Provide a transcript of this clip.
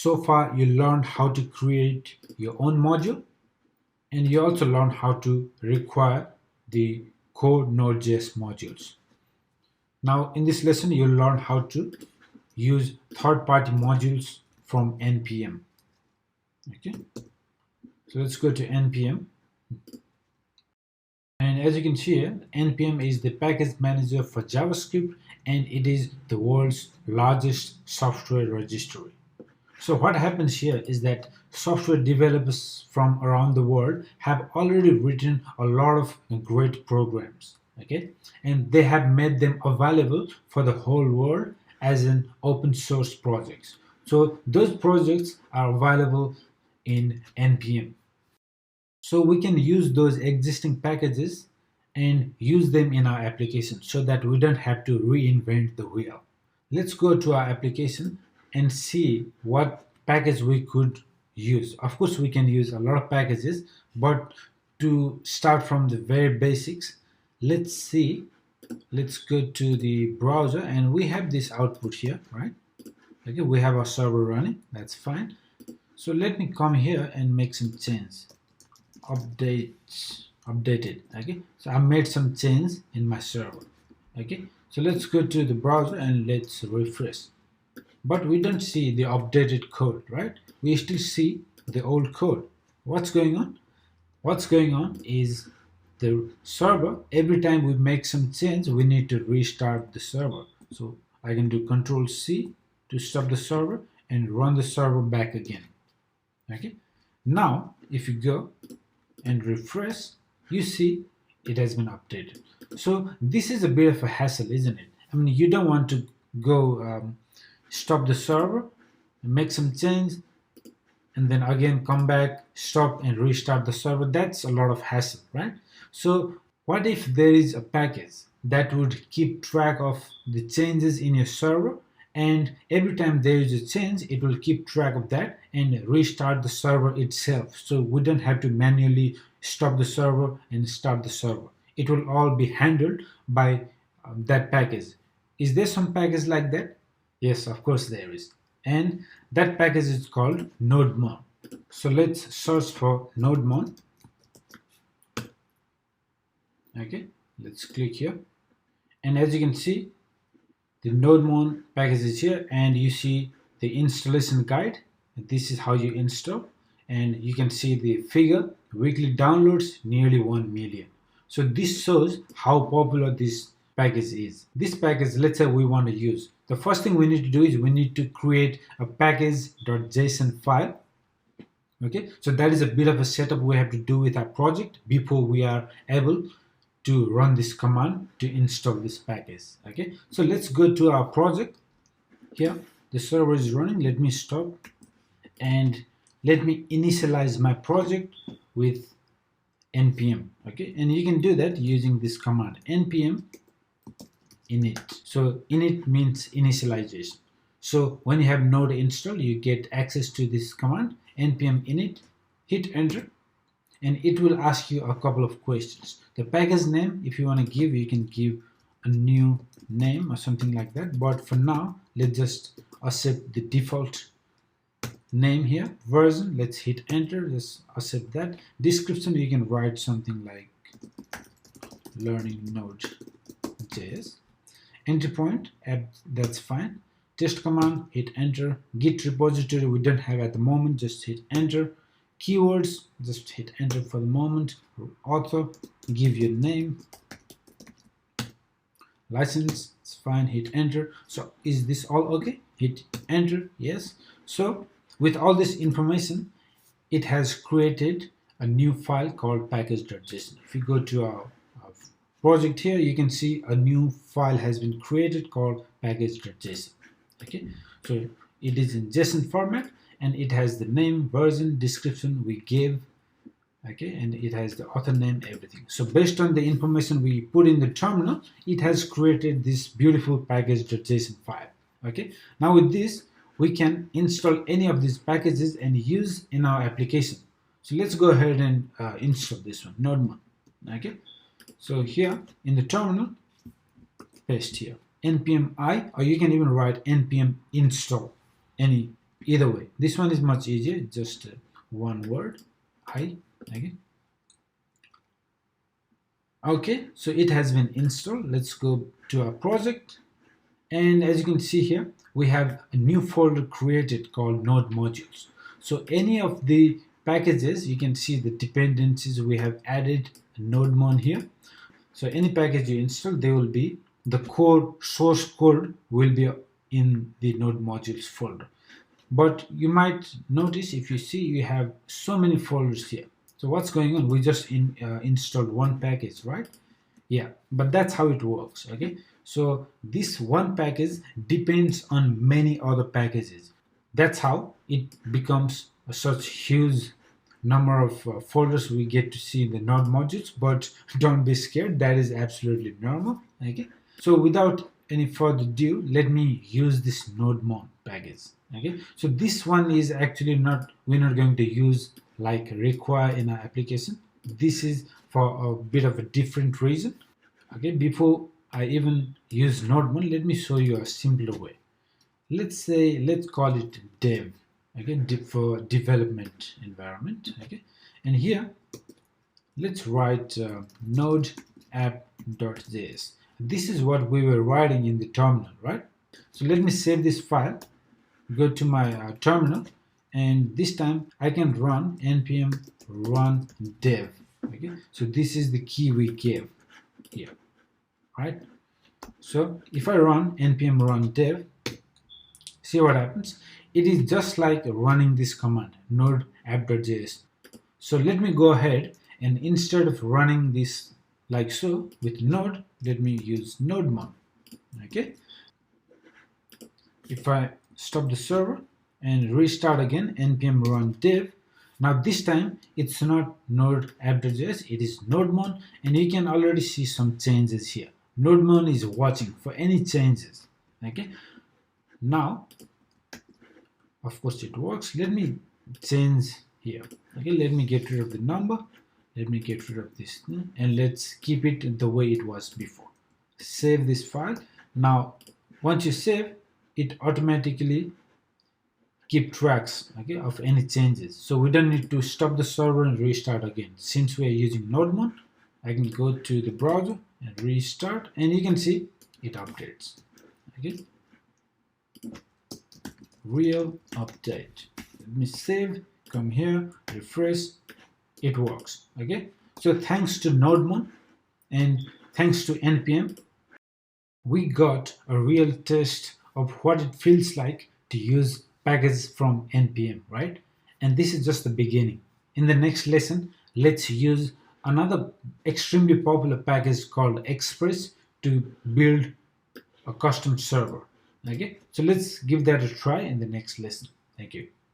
So far you learned how to create your own module, and you also learned how to require the core Node.js modules. Now in this lesson you'll learn how to use third-party modules from npm. Okay, so let's go to npm, and as you can see here, npm is the package manager for JavaScript, and it is the world's largest software registry. So what happens here is that software developers from around the world have already written a lot of great programs, okay, and they have made them available for the whole world as an open source projects. So those projects are available in npm. So we can use those existing packages and use them in our application so that we don't have to reinvent the wheel. Let's go to our application and see what package we could use. Of course, we can use a lot of packages, but to start from the very basics, let's go to the browser, and we have this output here, right? Okay, we have our server running, that's fine. So let me come here and make some change. Updated. Okay, so I made some change in my server. Okay, so let's go to the browser and let's refresh. But we don't see the updated code, right? We still see the old code. What's going on? What's going on is the server, every time we make some change, we need to restart the server. So I can do Control C to stop the server and run the server back again. Okay, now if you go and refresh, you see it has been updated. So this is a bit of a hassle, isn't it? I mean, you don't want to go stop the server, make some change, and then again come back, stop and restart the server. That's a lot of hassle, right? So what if there is a package that would keep track of the changes in your server, and every time there is a change, it will keep track of that and restart the server itself. So we don't have to manually stop the server and start the server. It will all be handled by that package. Is there some package like that? Yes, of course there is. And that package is called Nodemon. So let's search for Nodemon. Okay, let's click here. And as you can see, the Nodemon package is here, and you see the installation guide. This is how you install, and you can see the figure, weekly downloads nearly 1 million. So this shows how popular this package is. This package, let's say we want to use. The first thing we need to do is we need to create a package.json file. Okay, so that is a bit of a setup we have to do with our project before we are able to run this command to install this package. Okay, so let's go to our project. Here the server is running. Let me stop and let me initialize my project with npm. Okay, and you can do that using this command npm init. So init means initialization. So when you have node installed, you get access to this command npm init. Hit enter, and it will ask you a couple of questions. The package name, if you want to give, you can give a new name or something like that, but for now let's just accept the default name here. Version, let's hit enter, let's accept that. Description, you can write something like learning Node.js. Entry point, that's fine. Test command, hit enter. Git repository, we don't have at the moment, just hit enter. Keywords, just hit enter for the moment. Author, give your name. License, it's fine, hit enter. So is this all okay? Hit enter, yes. So with all this information, it has created a new file called package.json. If you go to our project here, you can see a new file has been created called package.json. Okay, so it is in JSON format, and it has the name, version, description we gave, okay, and it has the author name, everything. So based on the information we put in the terminal, it has created this beautiful package.json file. Okay, now with this we can install any of these packages and use in our application. So let's go ahead and install this one, Nodemon. Okay, so here in the terminal, paste here npm I, or you can even write npm install any Either way, this one is much easier, just one word, hi. Okay, so it has been installed. Let's go to our project, and as you can see here, we have a new folder created called node modules. So any of the packages, you can see the dependencies we have added nodemon here. So any package you install, they will be, the core source code will be in the node modules folder. But you might notice, if you see, you have so many folders here. So what's going on? We just installed one package, right? Yeah, but that's how it works. Okay, so this one package depends on many other packages. That's how it becomes such huge number of folders we get to see in the node modules. But don't be scared, that is absolutely normal. Okay, so without any further ado, let me use this nodemon package. Okay, so this one is actually not, we're not going to use like require in our application. This is for a bit of a different reason. Okay, before I even use nodemon, let me show you a simpler way. Let's call it dev. Okay, for development environment. Okay, and here let's write node app.js. This is what we were writing in the terminal, right? So let me save this file, go to my terminal, and this time I can run npm run dev. Okay, so this is the key we gave here, right? So if I run npm run dev, see what happens. It is just like running this command node app.js. So let me go ahead, and instead of running this like so with node, let me use nodemon. Okay, if I stop the server and restart again npm run dev, now this time it's not node app.js, it is nodemon, and you can already see some changes here. Nodemon is watching for any changes. Okay, now of course it works. Let me change here. Okay, let me get rid of the number, let me get rid of this thing, and let's keep it the way it was before. Save this file. Now once you save, it automatically keep tracks, okay, of any changes, so we don't need to stop the server and restart again. Since we are using nodemon, I can go to the browser and restart, and you can see it updates. Okay, real update. Let me save, come here, refresh, it works. Okay, so thanks to nodemon and thanks to npm, we got a real taste of what it feels like to use packages from npm, right? And this is just the beginning. In the next lesson, let's use another extremely popular package called Express to build a custom server. Okay, so let's give that a try in the next lesson. Thank you.